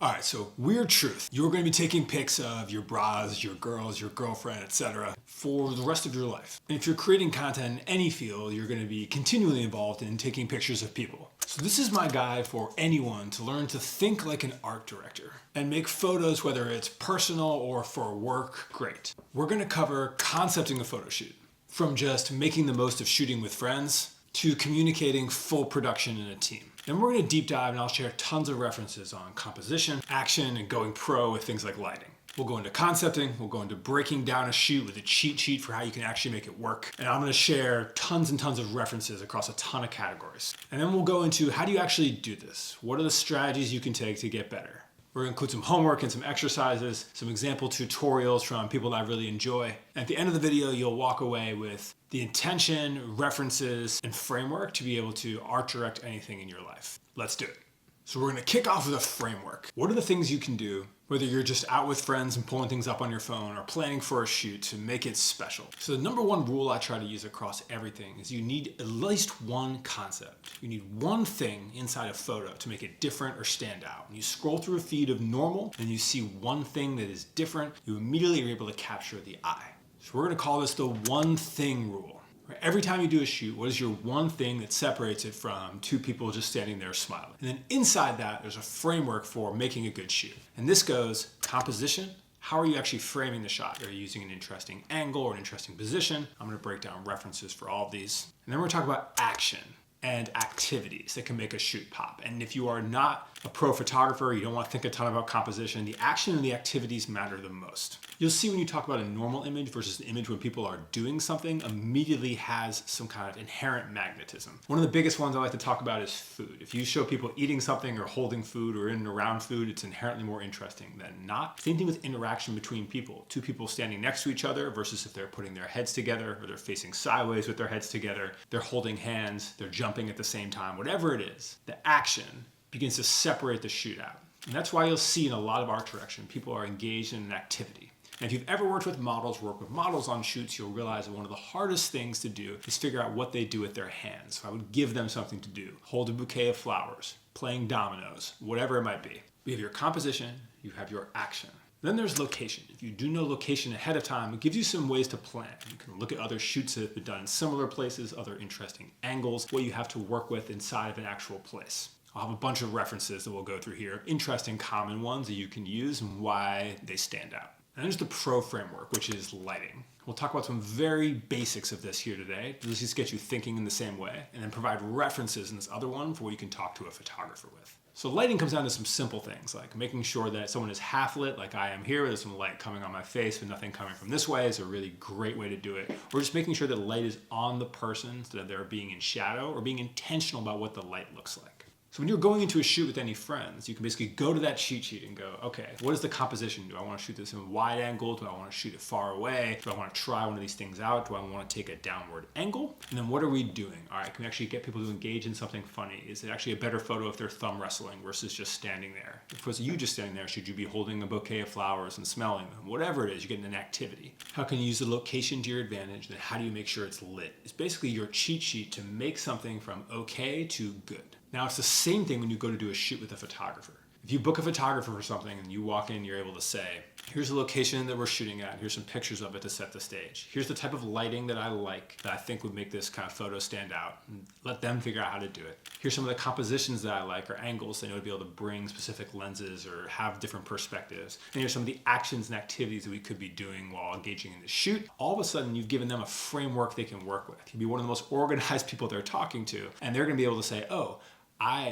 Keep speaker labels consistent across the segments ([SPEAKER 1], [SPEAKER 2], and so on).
[SPEAKER 1] All right, so weird truth. You're going to be taking pics of your bras, your girls, your girlfriend, etc. for the rest of your life. And if you're creating content in any field, you're going to be continually involved in taking pictures of people. So this is my guide for anyone to learn to think like an art director and make photos, whether it's personal or for work, great. We're going to cover concepting a photo shoot, from just making the most of shooting with friends to communicating full production in a team. Then we're going to deep dive and I'll share tons of references on composition, action, and going pro with things like lighting. We'll go into concepting, we'll go into breaking down a shoot with a cheat sheet for how you can actually make it work. And I'm going to share tons and tons of references across a ton of categories. And then we'll go into how do you actually do this? What are the strategies you can take to get better? We're going to include some homework and some exercises, some example tutorials from people that I really enjoy. At the end of the video, you'll walk away with the intention, references, and framework to be able to art direct anything in your life. Let's do it. So we're going to kick off with a framework. What are the things you can do, whether you're just out with friends and pulling things up on your phone or planning for a shoot, to make it special? So the number one rule I try to use across everything is you need at least one concept. You need one thing inside a photo to make it different or stand out. When you scroll through a feed of normal and you see one thing that is different, you immediately are able to capture the eye. So we're going to call this the one thing rule. Every time you do a shoot, what is your one thing that separates it from two people just standing there smiling? And then inside that, there's a framework for making a good shoot. And this goes composition. How are you actually framing the shot? Are you using an interesting angle or an interesting position? I'm going to break down references for all of these. And then we're going to talk about action and activities that can make a shoot pop. And if you are not a pro photographer, you don't want to think a ton about composition, the action and the activities matter the most. You'll see when you talk about a normal image versus an image when people are doing something, immediately has some kind of inherent magnetism. One of the biggest ones I like to talk about is food. If you show people eating something or holding food or in and around food, it's inherently more interesting than not. Same thing with interaction between people. Two people standing next to each other versus if they're putting their heads together or they're facing sideways with their heads together, they're holding hands, they're jumping at the same time, whatever it is, the action begins to separate the shoot out. And that's why you'll see in a lot of art direction, people are engaged in an activity. And if you've ever worked with models, work with models on shoots, you'll realize that one of the hardest things to do is figure out what they do with their hands. So I would give them something to do. Hold a bouquet of flowers, playing dominoes, whatever it might be. You have your composition, you have your action. Then there's location. If you do know location ahead of time, it gives you some ways to plan. You can look at other shoots that have been done in similar places, other interesting angles, what you have to work with inside of an actual place. I'll have a bunch of references that we'll go through here, interesting common ones that you can use and why they stand out. And there's the pro framework, which is lighting. We'll talk about some very basics of this here today. This just get you thinking in the same way, and then provide references in this other one for what you can talk to a photographer with. So lighting comes down to some simple things, like making sure that someone is half lit, like I am here, with some light coming on my face but nothing coming from this way is a really great way to do it. Or just making sure that light is on the person instead of they're being in shadow, or being intentional about what the light looks like. So when you're going into a shoot with any friends, you can basically go to that cheat sheet and go, okay, what is the composition? Do I want to shoot this in a wide angle? Do I want to shoot it far away? Do I want to try one of these things out? Do I want to take a downward angle? And then what are we doing? All right, can we actually get people to engage in something funny? Is it actually a better photo if they're thumb wrestling versus just standing there? If it was you just standing there, should you be holding a bouquet of flowers and smelling them? Whatever it is, you're getting an activity. How can you use the location to your advantage? Then how do you make sure it's lit? It's basically your cheat sheet to make something from okay to good. Now, it's the same thing when you go to do a shoot with a photographer. If you book a photographer for something and you walk in, you're able to say, here's the location that we're shooting at. Here's some pictures of it to set the stage. Here's the type of lighting that I like that I think would make this kind of photo stand out. And let them figure out how to do it. Here's some of the compositions that I like, or angles they know to be able to bring specific lenses or have different perspectives. And here's some of the actions and activities that we could be doing while engaging in the shoot. All of a sudden, you've given them a framework they can work with. You'd be one of the most organized people they're talking to, and they're going to be able to say, oh,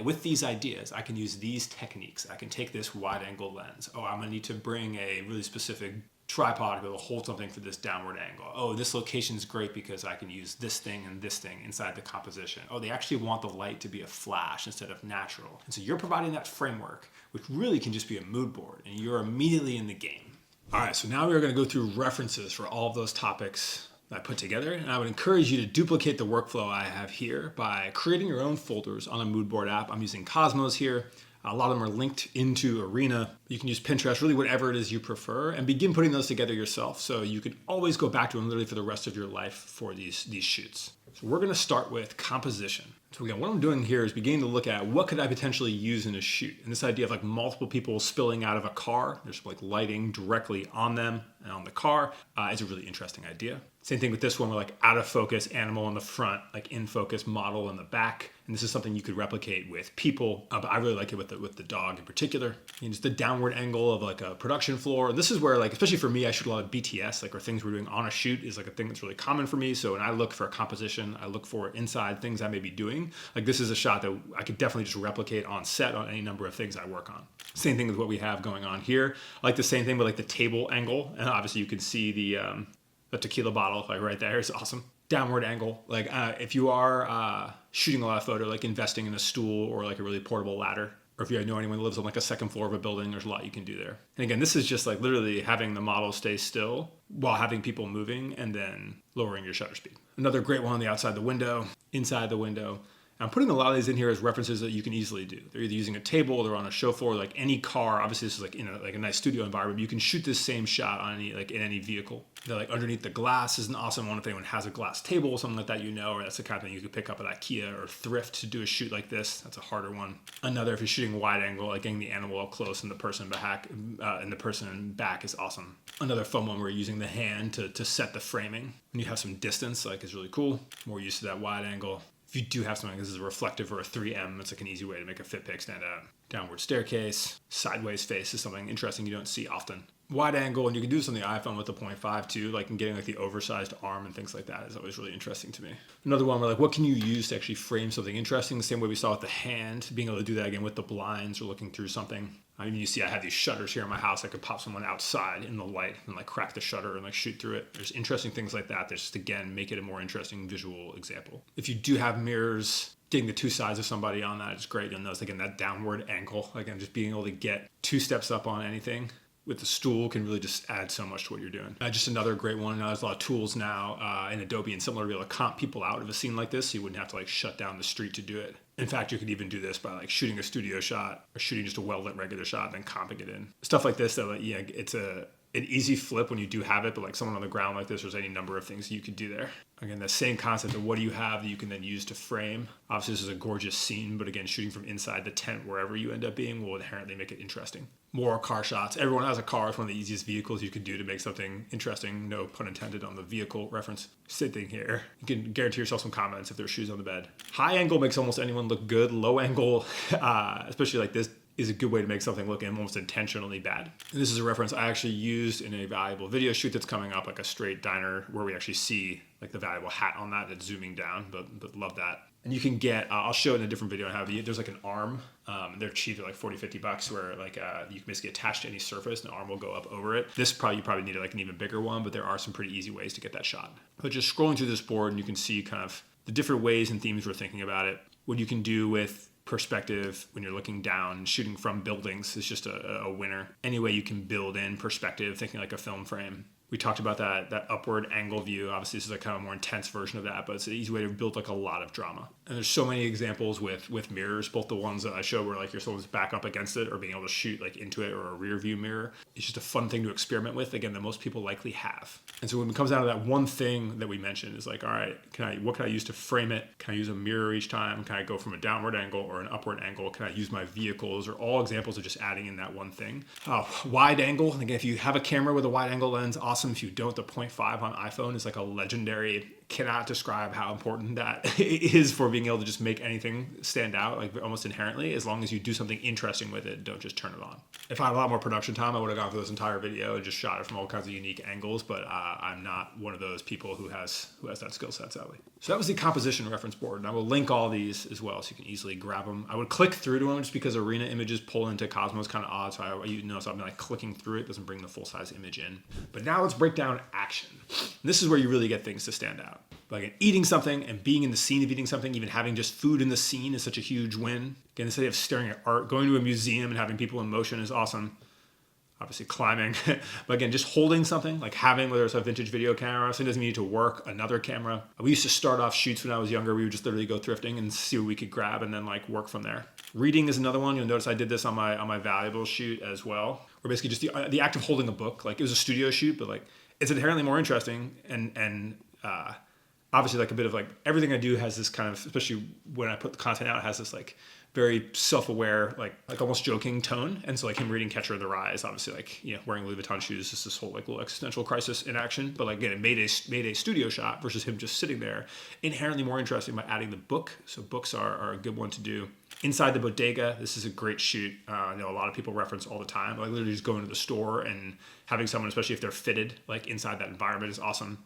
[SPEAKER 1] with these ideas, I can use these techniques. I can take this wide angle lens. Oh, I'm gonna need to bring a really specific tripod to be able to hold something for this downward angle. Oh, this location is great because I can use this thing and this thing inside the composition. Oh, they actually want the light to be a flash instead of natural. And so you're providing that framework, which really can just be a mood board, and you're immediately in the game. All right, so now we're gonna go through references for all of those topics I put together, and I would encourage you to duplicate the workflow I have here by creating your own folders on a mood board app. I'm using Cosmos here. A lot of them are linked into Arena. You can use Pinterest, really whatever it is you prefer, and begin putting those together yourself so you can always go back to them literally for the rest of your life for these shoots. So we're gonna start with composition. So again, what I'm doing here is beginning to look at what could I potentially use in a shoot. And this idea of like multiple people spilling out of a car, there's like lighting directly on them and on the car is a really interesting idea. Same thing with this one, we're like out of focus animal in the front, like in focus model in the back. And this is something you could replicate with people, but I really like it with the dog in particular. And just the downward angle of like a production floor. And this is where like, especially for me, I shoot a lot of BTS, like or things we're doing on a shoot is like a thing that's really common for me. So when I look for a composition, I look for inside things I may be doing. Like this is a shot that I could definitely just replicate on set on any number of things I work on. Same thing with what we have going on here. I like the same thing with like the table angle. And obviously you can see the tequila bottle like right there is awesome. Downward angle, like if you are shooting a lot of photo, like investing in a stool or like a really portable ladder, or if you know anyone who lives on like a second floor of a building, there's a lot you can do there. And again, this is just like literally having the model stay still while having people moving and then lowering your shutter speed. Another great one on the outside the window, inside the window. I'm putting a lot of these in here as references that you can easily do. They're either using a table, they're on a show floor, like any car. Obviously, this is like in a nice studio environment. But you can shoot this same shot on any in any vehicle. They're like underneath the glass is an awesome one if anyone has a glass table or something like that, or that's the kind of thing you could pick up at IKEA or thrift to do a shoot like this. That's a harder one. Another, if you're shooting wide angle, like getting the animal up close and the person back is awesome. Another fun one where you're using the hand to set the framing. When you have some distance, like is really cool. More used to that wide angle. If you do have something, this is a reflective or a 3M, it's like an easy way to make a fit pick stand out. Downward staircase, sideways face is something interesting you don't see often. Wide angle, and you can do this on the iPhone with the 0.5 too, like in getting like the oversized arm and things like that is always really interesting to me. Another one where like, what can you use to actually frame something interesting? The same way we saw with the hand, being able to do that again with the blinds or looking through something. I mean, you see I have these shutters here in my house. I could pop someone outside in the light and like crack the shutter and like shoot through it. There's interesting things like that. There's just, again, make it a more interesting visual example. If you do have mirrors, getting the two sides of somebody on that is great. You'll notice, again, that downward angle, again, just being able to get 2 steps up on anything with the stool can really just add so much to what you're doing. Just another great one. There's a lot of tools now in Adobe and similar to be able to comp people out of a scene like this, so you wouldn't have to like shut down the street to do it. In fact, you could even do this by like shooting a studio shot or shooting just a well-lit regular shot and then comping it in. Stuff like this that like, yeah, it's an easy flip when you do have it, but like someone on the ground like this, there's any number of things you could do there. Again, the same concept of what do you have that you can then use to frame. Obviously, this is a gorgeous scene, but again, shooting from inside the tent, wherever you end up being, will inherently make it interesting. More car shots. Everyone has a car. It's one of the easiest vehicles you could do to make something interesting. No pun intended on the vehicle reference. Same thing here. You can guarantee yourself some comments if there's shoes on the bed. High angle makes almost anyone look good. Low angle, especially like this, is a good way to make something look almost intentionally bad. And this is a reference I actually used in a valuable video shoot that's coming up, like a straight diner where we actually see like the valuable hat on that's zooming down, but love that. And you can get, I'll show it in a different video, there's like an arm, they're cheap, they're like $40-50 where like you can basically attach to any surface and the arm will go up over it. This you probably need like an even bigger one, but there are some pretty easy ways to get that shot. But just scrolling through this board and you can see kind of the different ways and themes we're thinking about it. What you can do with perspective when you're looking down, shooting from buildings is just a winner. Any way you can build in perspective, thinking like a film frame. We talked about that upward angle view. Obviously, this is a kind of more intense version of that, but it's an easy way to build like a lot of drama. And there's so many examples with mirrors, both the ones that I show where like you're someone's back up against it or being able to shoot like into it or a rear view mirror. It's just a fun thing to experiment with, again, that most people likely have. And so when it comes down to that one thing that we mentioned is like, all right, what can I use to frame it? Can I use a mirror each time? Can I go from a downward angle or an upward angle? Can I use my vehicles? Are all examples of just adding in that one thing. Wide angle, again, if you have a camera with a wide angle lens, awesome. If you don't, the 0.5 on iPhone is like a legendary, cannot describe how important that is for being able to just make anything stand out, like almost inherently, as long as you do something interesting with it, don't just turn it on. If I had a lot more production time, I would have gone through this entire video and just shot it from all kinds of unique angles, but I'm not one of those people who has that skill set, sadly. So that was the composition reference board, and I will link all these as well so you can easily grab them. I would click through to them just because arena images pull into Cosmos kind of odd, so I'm like clicking through it, doesn't bring the full-size image in. But now let's break down action. And this is where you really get things to stand out. Like eating something and being in the scene of eating something, even having just food in the scene is such a huge win. Again, this idea of staring at art, going to a museum and having people in motion is awesome. Obviously climbing, but again, just holding something, like having, whether it's a vintage video camera, something doesn't need to work, another camera. We used to start off shoots when I was younger. We would just literally go thrifting and see what we could grab and then like work from there. Reading is another one. You'll notice I did this on my valuable shoot as well, where basically just the act of holding a book, like it was a studio shoot, but like it's inherently more interesting and obviously like a bit of like everything I do has this kind of, especially when I put the content out, it has this like very self-aware, like almost joking tone. And so like him reading Catcher in the Rye is obviously like, wearing Louis Vuitton shoes, just this whole like little existential crisis in action. But like again, it made a studio shot versus him just sitting there. Inherently more interesting by adding the book. So books are a good one to do. Inside the bodega, this is a great shoot. I know a lot of people reference all the time, like literally just going to the store and having someone, especially if they're fitted, like inside that environment is awesome.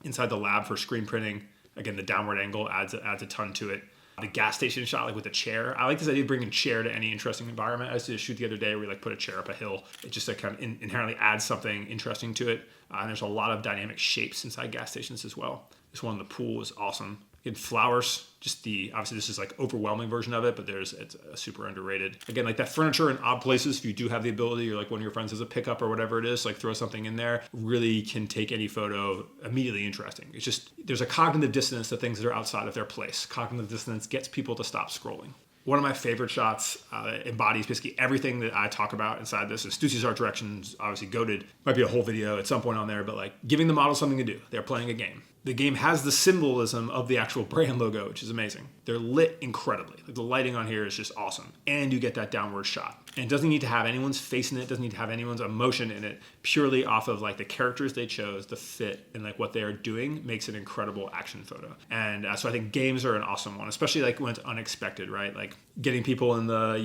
[SPEAKER 1] Inside the lab for screen printing, again, the downward angle adds a ton to it. The gas station shot, like with a chair. I like this idea of bringing a chair to any interesting environment. I did a shoot the other day where we like put a chair up a hill. It just like kind of inherently adds something interesting to it. And there's a lot of dynamic shapes inside gas stations as well. This one in the pool is awesome. In flowers, obviously this is like overwhelming version of it, but it's super underrated. Again, like that furniture in odd places, if you do have the ability, or like one of your friends has a pickup or whatever it is, like throw something in there, really can take any photo immediately interesting. It's just, there's a cognitive dissonance to things that are outside of their place. Cognitive dissonance gets people to stop scrolling. One of my favorite shots embodies basically everything that I talk about inside this. And Stussie's art direction's obviously goated. Might be a whole video at some point on there, but like giving the model something to do. They're playing a game. The game has the symbolism of the actual brand logo, which is amazing. They're lit incredibly. Like the lighting on here is just awesome. And you get that downward shot. And it doesn't need to have anyone's face in it. It doesn't need to have anyone's emotion in it. Purely off of like the characters they chose, the fit, and like what they are doing makes an incredible action photo. And so I think games are an awesome one, especially like when it's unexpected, right? Like getting people in the,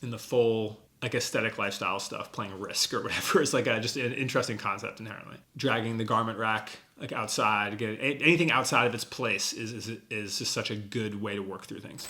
[SPEAKER 1] in the full like aesthetic lifestyle stuff, playing Risk or whatever. It's like just an interesting concept inherently. Dragging the garment rack like outside, again, anything outside of its place is just such a good way to work through things.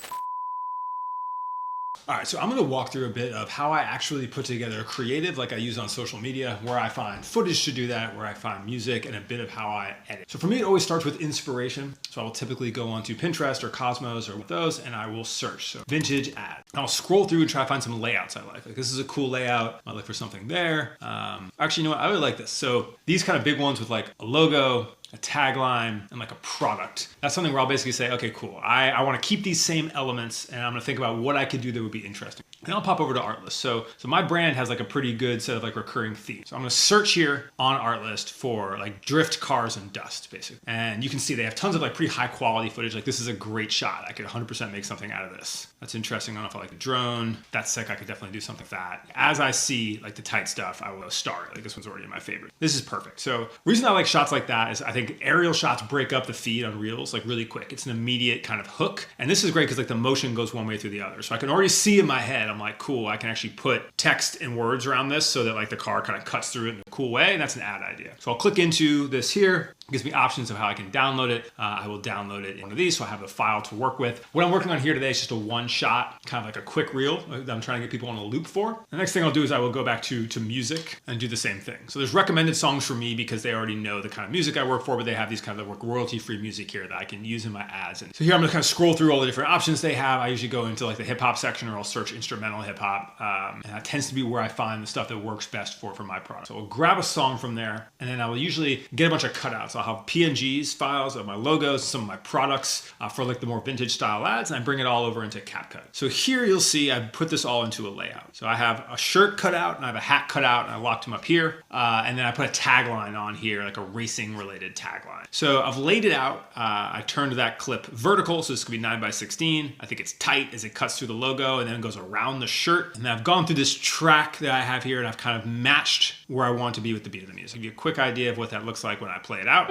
[SPEAKER 1] All right, so I'm gonna walk through a bit of how I actually put together a creative like I use on social media, where I find footage to do that, where I find music, and a bit of how I edit. So for me, it always starts with inspiration. So I will typically go onto Pinterest or Cosmos or those, and I will search. So vintage ad. I'll scroll through and try to find some layouts I like. Like this is a cool layout. I look for something there. Actually, you know what? I really like this. So these kind of big ones with like a logo, a tagline, and like a product. That's something where I'll basically say, okay, cool. I want to keep these same elements, and I'm going to think about what I could do that would be interesting. And I'll pop over to Artlist. So my brand has like a pretty good set of like recurring themes. So I'm going to search here on Artlist for like drift, cars, and dust, basically. And you can see they have tons of like pretty high quality footage. Like this is a great shot. I could 100% make something out of this. That's interesting. I don't know if I like the drone. That's sick. I could definitely do something with that. As I see like the tight stuff, I will star it. Like this one's already my favorite. This is perfect. So reason I like shots like that is I think aerial shots break up the feed on Reels like really quick. It's an immediate kind of hook. And this is great because like the motion goes one way through the other. So I can already see in my head, I'm like, cool, I can actually put text and words around this so that like the car kind of cuts through it in a cool way. And that's an ad idea. So I'll click into this here. It gives me options of how I can download it. I will download it in one of these so I have a file to work with. What I'm working on here today is just a one shot, kind of like a quick reel that I'm trying to get people on a loop for. The next thing I'll do is I will go back to music and do the same thing. So there's recommended songs for me because they already know the kind of music I work for, but they have these kind of like royalty-free music here that I can use in my ads. And so here I'm gonna kind of scroll through all the different options they have. I usually go into like the hip hop section, or I'll search instrumental hip hop. And that tends to be where I find the stuff that works best for my product. So I'll grab a song from there, and then I will usually get a bunch of cutouts. I'll have PNGs files of my logos, some of my products for like the more vintage style ads, and I bring it all over into CapCut. So here you'll see I put this all into a layout. So I have a shirt cut out and I have a hat cut out, and I locked them up here. And then I put a tagline on here, like a racing related tagline. So I've laid it out. I turned that clip vertical, so this could be 9:16. I think it's tight as it cuts through the logo and then it goes around the shirt. And then I've gone through this track that I have here, and I've kind of matched where I want to be with the beat of the music. Give you a quick idea of what that looks like when I play it out.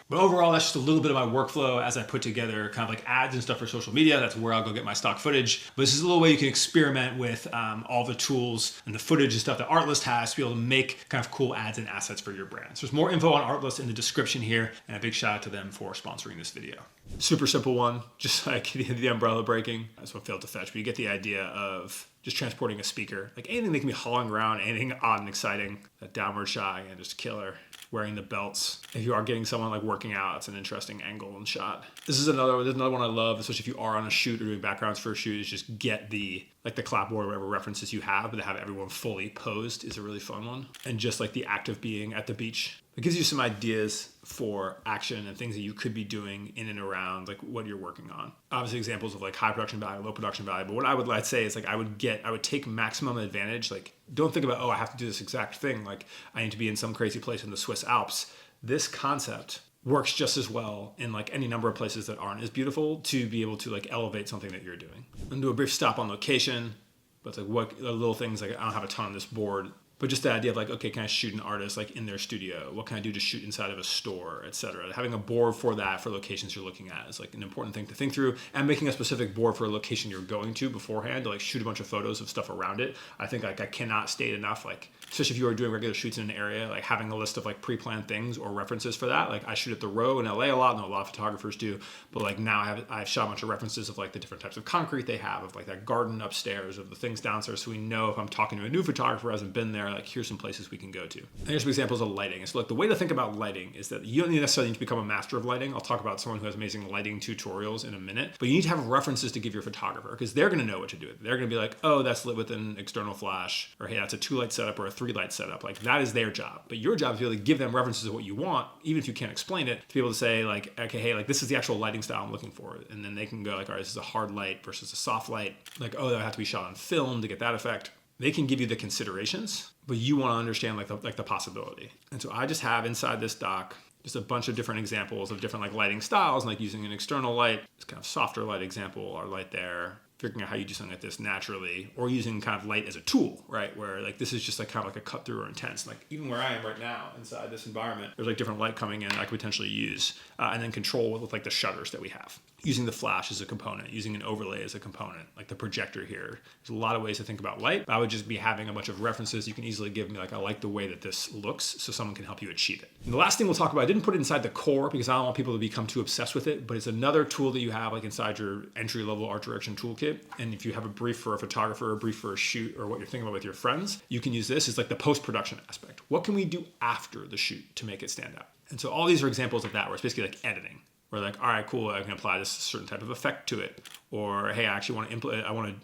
[SPEAKER 1] But overall, that's just a little bit of my workflow as I put together kind of like ads and stuff for social media. That's where I'll go get my stock footage. But this is a little way you can experiment with all the tools and the footage and stuff that Artlist has to be able to make kind of cool ads and assets for your brand. So there's more info on Artlist in the description here, and a big shout out to them for sponsoring this video. Super simple one, just like the umbrella breaking. That's what failed to fetch, but you get the idea of just transporting a speaker. Like anything that can be hauling around, anything odd and exciting. That downward shot, and just killer. Wearing the belts. If you are getting someone like working out, it's an interesting angle and shot. This is another one I love, especially if you are on a shoot or doing backgrounds for a shoot, is just get the like the clapboard or whatever references you have, but to have everyone fully posed is a really fun one. And just like the act of being at the beach. It gives you some ideas for action and things that you could be doing in and around like what you're working on. Obviously examples of like high production value, low production value. But what I would say is like I would take maximum advantage. Like don't think about, oh, I have to do this exact thing. Like I need to be in some crazy place in the Swiss Alps. This concept works just as well in like any number of places that aren't as beautiful to be able to like elevate something that you're doing. And do a brief stop on location, but it's like what the little things, like I don't have a ton on this board, but just the idea of like, okay, can I shoot an artist like in their studio? What can I do to shoot inside of a store, etc. Having a board for that, for locations you're looking at is like an important thing to think through, and making a specific board for a location you're going to beforehand to like shoot a bunch of photos of stuff around it. I think like I cannot state enough, like especially if you are doing regular shoots in an area, like having a list of like pre-planned things or references for that. Like I shoot at the Row in LA a lot, and a lot of photographers do, but like now I've shot a bunch of references of like the different types of concrete they have, of like that garden upstairs, of the things downstairs, so we know if I'm talking to a new photographer who hasn't been there, like here's some places we can go to. And here's some examples of lighting. So like the way to think about lighting is that you don't necessarily need to become a master of lighting. I'll talk about someone who has amazing lighting tutorials in a minute, but you need to have references to give your photographer because they're going to know what to do with it. They're going to be like, oh, that's lit with an external flash, or hey, that's a 2-light setup or a 3-light setup. Like that is their job. But your job is to be able to give them references of what you want, even if you can't explain it, to be able to say like, okay, hey, like this is the actual lighting style I'm looking for. And then they can go like, all right, this is a hard light versus a soft light. Like, oh, that would have to be shot on film to get that effect. They can give you the considerations, but you want to understand like the possibility. And so I just have inside this doc just a bunch of different examples of different like lighting styles, and like using an external light, this kind of softer light example, or light there, figuring out how you do something like this naturally, or using kind of light as a tool, right? Where like this is just like kind of like a cut through or intense. Like even where I am right now inside this environment, there's like different light coming in I could potentially use, and then control with like the shutters that we have. Using the flash as a component, using an overlay as a component, like the projector here. There's a lot of ways to think about light. I would just be having a bunch of references you can easily give me, like I like the way that this looks, so someone can help you achieve it. And the last thing we'll talk about, I didn't put it inside the core because I don't want people to become too obsessed with it, but it's another tool that you have like inside your entry-level art direction toolkit. And if you have a brief for a photographer, a brief for a shoot, or what you're thinking about with your friends, you can use this. It's like the post-production aspect. What can we do after the shoot to make it stand out? And so all these are examples of that, where it's basically like editing. We're like, all right, cool, I can apply this certain type of effect to it. Or, hey, I actually I want to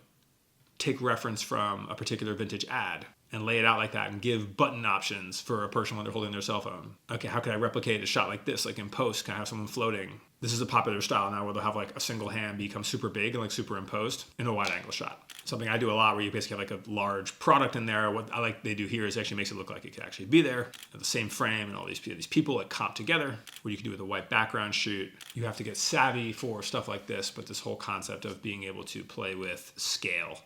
[SPEAKER 1] take reference from a particular vintage ad and lay it out like that and give button options for a person when they're holding their cell phone. Okay, how can I replicate a shot like this, like in post? Can I have someone floating? This is a popular style now where they'll have like a single hand become super big and like superimposed in a wide angle shot. Something I do a lot where you basically have like a large product in there. What I like they do here is actually makes it look like it could actually be there at the same frame, and all these people like comp together, what you can do with a white background shoot. You have to get savvy for stuff like this, but this whole concept of being able to play with scale,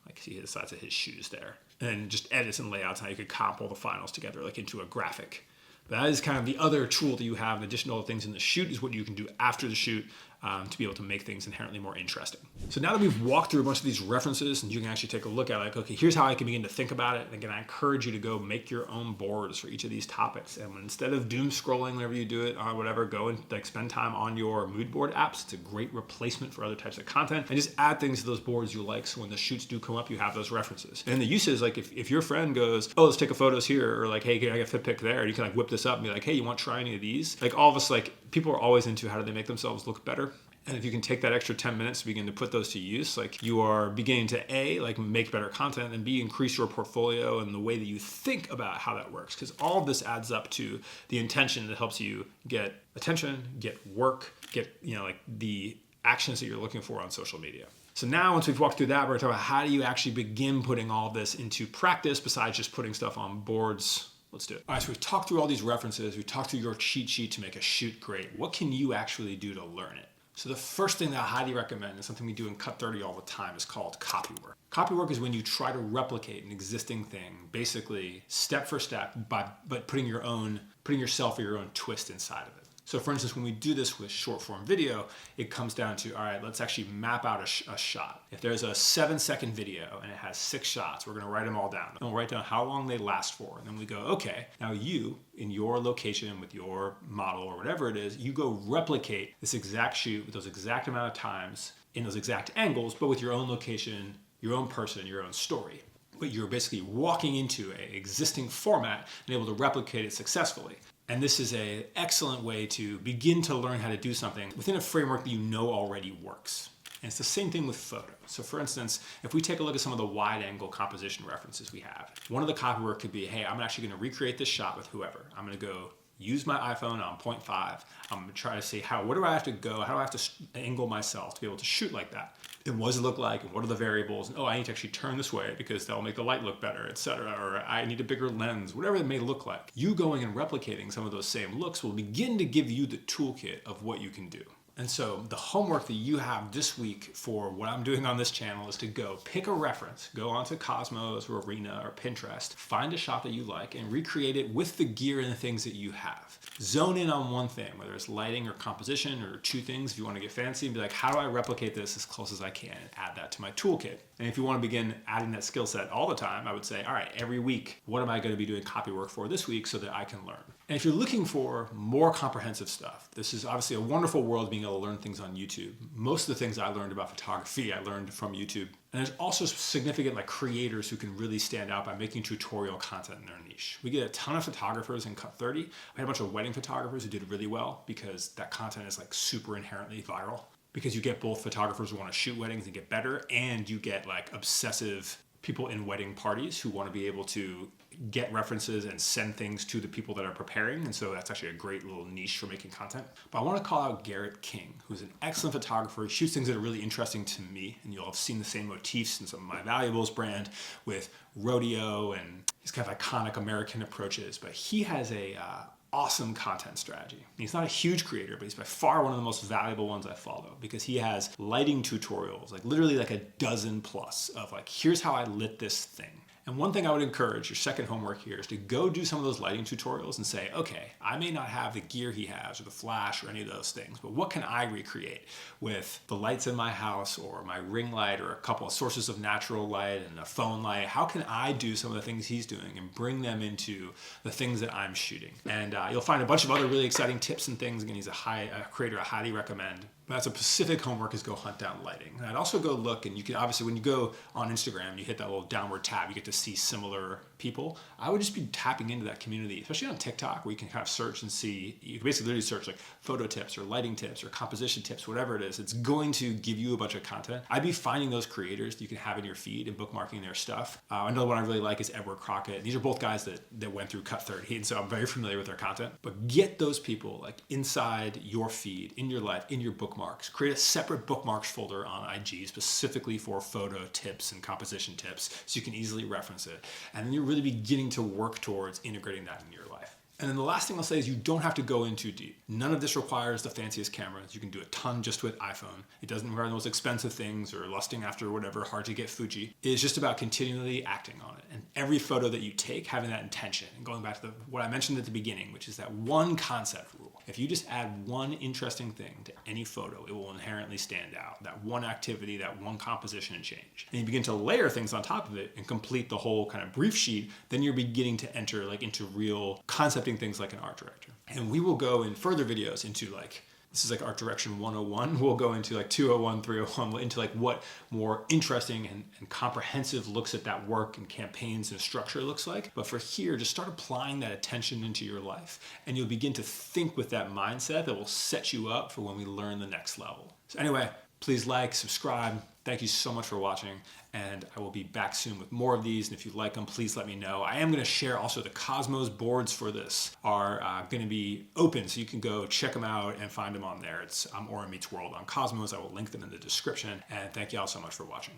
[SPEAKER 1] like see the size of his shoes there, and then just edits and layouts, how you could comp all the finals together like into a graphic. But that is kind of the other tool that you have in addition to all the things in the shoot, is what you can do after the shoot to be able to make things inherently more interesting. So now that we've walked through a bunch of these references and you can actually take a look at like, okay, here's how I can begin to think about it. And again, I encourage you to go make your own boards for each of these topics. And instead of doom scrolling whenever you do it or whatever, go and like spend time on your mood board apps. It's a great replacement for other types of content, and just add things to those boards you like. So when the shoots do come up, you have those references. And the use is like, if your friend goes, oh, let's take a photos here, or like, hey, can I get a fit pic there? And you can like whip this up and be like, hey, you want to try any of these? Like all of us, like people are always into how do they make themselves look better. And if you can take that extra 10 minutes to begin to put those to use, like you are beginning to A, like make better content, and B, increase your portfolio and the way that you think about how that works. Because all of this adds up to the intention that helps you get attention, get work, get, like the actions that you're looking for on social media. So now once we've walked through that, we're going to talk about how do you actually begin putting all this into practice besides just putting stuff on boards. Let's do it. All right, so we've talked through all these references. We've talked through your cheat sheet to make a shoot great. What can you actually do to learn it? So the first thing that I highly recommend is something we do in Cut 30 all the time. Is called copywork. Copywork is when you try to replicate an existing thing, basically step for step, but putting yourself or your own twist inside of it. So for instance, when we do this with short form video, it comes down to, all right, let's actually map out a shot. If there's a 7-second video and it has 6 shots, we're gonna write them all down. And we'll write down how long they last for. And then we go, okay, now you, in your location with your model or whatever it is, you go replicate this exact shoot with those exact amount of times in those exact angles, but with your own location, your own person, your own story. But you're basically walking into an existing format and able to replicate it successfully. And this is an excellent way to begin to learn how to do something within a framework that you know already works. And it's the same thing with photo. So for instance, if we take a look at some of the wide angle composition references we have, one of the copy work could be, hey, I'm actually going to recreate this shot with whoever. I'm going to go use my iPhone on 0.5. I'm going to try to see where do I have to go? How do I have to angle myself to be able to shoot like that? And what does it look like? And what are the variables? And, oh, I need to actually turn this way because that'll make the light look better, etc. Or I need a bigger lens, whatever it may look like. You going and replicating some of those same looks will begin to give you the toolkit of what you can do. And so the homework that you have this week for what I'm doing on this channel is to go pick a reference, go onto Cosmos or Arena or Pinterest, find a shot that you like and recreate it with the gear and the things that you have. Zone in on one thing, whether it's lighting or composition or two things if you want to get fancy, and be like, how do I replicate this as close as I can and add that to my toolkit? And if you want to begin adding that skill set all the time, I would say, all right, every week, what am I going to be doing copy work for this week so that I can learn? And if you're looking for more comprehensive stuff, this is obviously a wonderful world being able to learn things on YouTube. Most of the things I learned about photography, I learned from YouTube. And there's also significant creators who can really stand out by making tutorial content in their niche. We get a ton of photographers in Cut 30. I had a bunch of wedding photographers who did really well because that content is super inherently viral. Because you get both photographers who want to shoot weddings and get better, and you get obsessive people in wedding parties who want to be able to get references and send things to the people that are preparing. And so that's actually a great little niche for making content. But I want to call out Garrett King, who's an excellent photographer. He shoots things that are really interesting to me. And you'll have seen the same motifs in some of my valuables brand with rodeo and these kind of iconic American approaches. But he has a awesome content strategy. He's not a huge creator, but he's by far one of the most valuable ones I follow because he has lighting tutorials, literally a dozen plus of here's how I lit this thing. And one thing I would encourage, your second homework here, is to go do some of those lighting tutorials and say, okay, I may not have the gear he has or the flash or any of those things, but what can I recreate with the lights in my house or my ring light or a couple of sources of natural light and a phone light? How can I do some of the things he's doing and bring them into the things that I'm shooting? And you'll find a bunch of other really exciting tips and things. Again, he's a creator I highly recommend. But that's a specific homework, is go hunt down lighting. And I'd also go look, and you can obviously, when you go on Instagram, you hit that little downward tab, you get to see similar people. I would just be tapping into that community, especially on TikTok, where you can kind of search and see, you can basically literally search photo tips or lighting tips or composition tips, whatever it is. It's going to give you a bunch of content. I'd be finding those creators that you can have in your feed and bookmarking their stuff. Another one I really like is Edward Crockett. These are both guys that went through Cut 30, and so I'm very familiar with their content. But get those people inside your feed, in your life, in your bookmarks. Create a separate bookmarks folder on IG specifically for photo tips and composition tips so you can easily reference it. And then you're really beginning to work towards integrating that in your life. And then the last thing I'll say is you don't have to go in too deep. None of this requires the fanciest cameras. You can do a ton just with iPhone. It doesn't require the most expensive things or lusting after whatever hard to get Fuji. It's just about continually acting on it. And every photo that you take, having that intention. And going back to what I mentioned at the beginning, which is that one concept rule. If you just add one interesting thing to any photo, it will inherently stand out. That one activity, that one composition and change. And you begin to layer things on top of it and complete the whole kind of brief sheet, then you're beginning to enter into real concepting things like an art director. And we will go in further videos into this is art direction 101. We'll go into 201, 301, into what more interesting and comprehensive looks at that work and campaigns and structure looks like. But for here, just start applying that attention into your life, and you'll begin to think with that mindset that will set you up for when we learn the next level. So anyway, please subscribe. Thank you so much for watching, and I will be back soon with more of these. And if you like them, please let me know. I am going to share also the Cosmos boards for this are going to be open, so you can go check them out and find them on there. It's Orenmeetsworld on Cosmos. I will link them in the description. And thank you all so much for watching.